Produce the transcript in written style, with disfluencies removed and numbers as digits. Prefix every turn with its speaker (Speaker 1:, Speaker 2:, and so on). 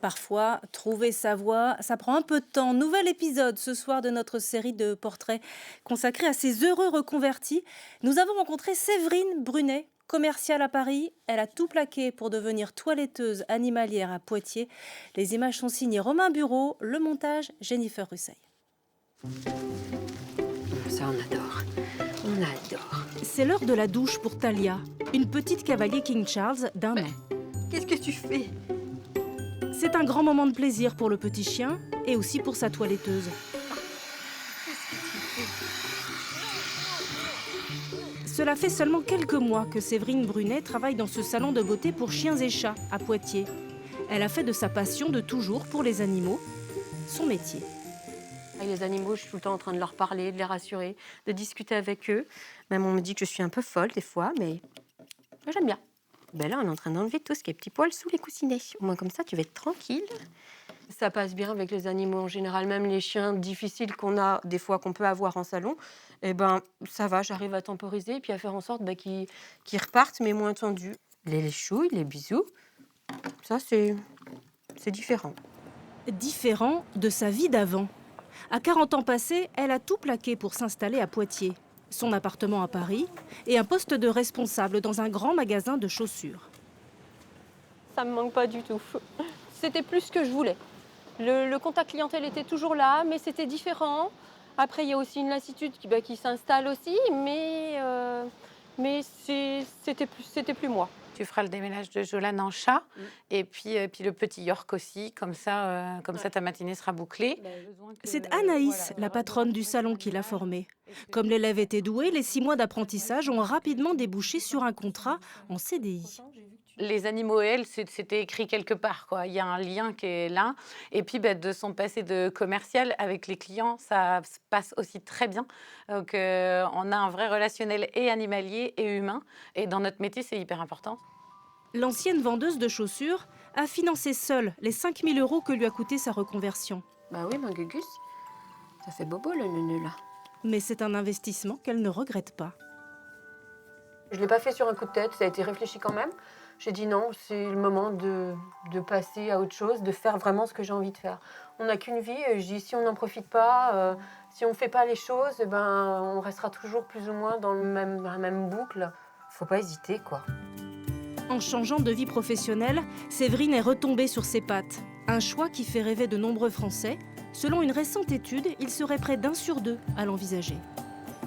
Speaker 1: Parfois, trouver sa voie, ça prend un peu de temps. Nouvel épisode ce soir de notre série de portraits consacrée à ces heureux reconvertis. Nous avons rencontré Séverine Brunet, commerciale à Paris. Elle a tout plaqué pour devenir toiletteuse animalière à Poitiers. Les images sont signées Romain Bureau, le montage Jennifer Russeil.
Speaker 2: Ça, on adore. On adore.
Speaker 1: C'est l'heure de la douche pour Talia, une petite cavalier King Charles d'1 an.
Speaker 2: Qu'est-ce que tu fais?
Speaker 1: C'est un grand moment de plaisir pour le petit chien et aussi pour sa toiletteuse. Cela fait seulement quelques mois que Séverine Brunet travaille dans ce salon de beauté pour chiens et chats à Poitiers. Elle a fait de sa passion de toujours pour les animaux son métier.
Speaker 2: Et les animaux, je suis tout le temps en train de leur parler, de les rassurer, de discuter avec eux. Même on me dit que je suis un peu folle des fois, mais moi, j'aime bien. Ben là, on est en train d'enlever tout ce qui est petits poils sous les coussinets. Au moins comme ça, tu vas être tranquille. Ça passe bien avec les animaux en général, même les chiens difficiles qu'on a, des fois qu'on peut avoir en salon. Eh ben, ça va, j'arrive à temporiser et puis à faire en sorte qu'ils repartent, mais moins tendus. Les chouilles, les bisous, ça c'est différent.
Speaker 1: Différent de sa vie d'avant. À 40 ans passés, elle a tout plaqué pour s'installer à Poitiers. Son appartement à Paris et un poste de responsable dans un grand magasin de chaussures.
Speaker 2: Ça me manque pas du tout. C'était plus ce que je voulais. Le contact clientèle était toujours là, mais c'était différent. Après, il y a aussi une lassitude qui s'installe aussi, mais c'était plus moi.
Speaker 3: Tu feras le déménage de Jolane en chat et puis le petit York aussi, comme ça ta matinée sera bouclée.
Speaker 1: C'est Anaïs, la patronne du salon, qui l'a formée. Comme l'élève était doué, les 6 mois d'apprentissage ont rapidement débouché sur un contrat en CDI.
Speaker 3: Les animaux et elle, c'était écrit quelque part, quoi. Il y a un lien qui est là. Et puis, de son passé de commercial avec les clients, ça se passe aussi très bien. Donc, on a un vrai relationnel et animalier et humain. Et dans notre métier, c'est hyper important.
Speaker 1: L'ancienne vendeuse de chaussures a financé seule les 5 000 € que lui a coûté sa reconversion.
Speaker 2: Bah oui, mon Gugus, ça fait bobo le neuneu là.
Speaker 1: Mais c'est un investissement qu'elle ne regrette pas.
Speaker 2: Je ne l'ai pas fait sur un coup de tête, ça a été réfléchi quand même. J'ai dit non, c'est le moment de passer à autre chose, de faire vraiment ce que j'ai envie de faire. On n'a qu'une vie, et je dis si on n'en profite pas, si on ne fait pas les choses, on restera toujours plus ou moins dans la même boucle. Faut pas hésiter, quoi.
Speaker 1: En changeant de vie professionnelle, Séverine est retombée sur ses pattes. Un choix qui fait rêver de nombreux Français. Selon une récente étude, il serait près d'1 sur 2 à l'envisager.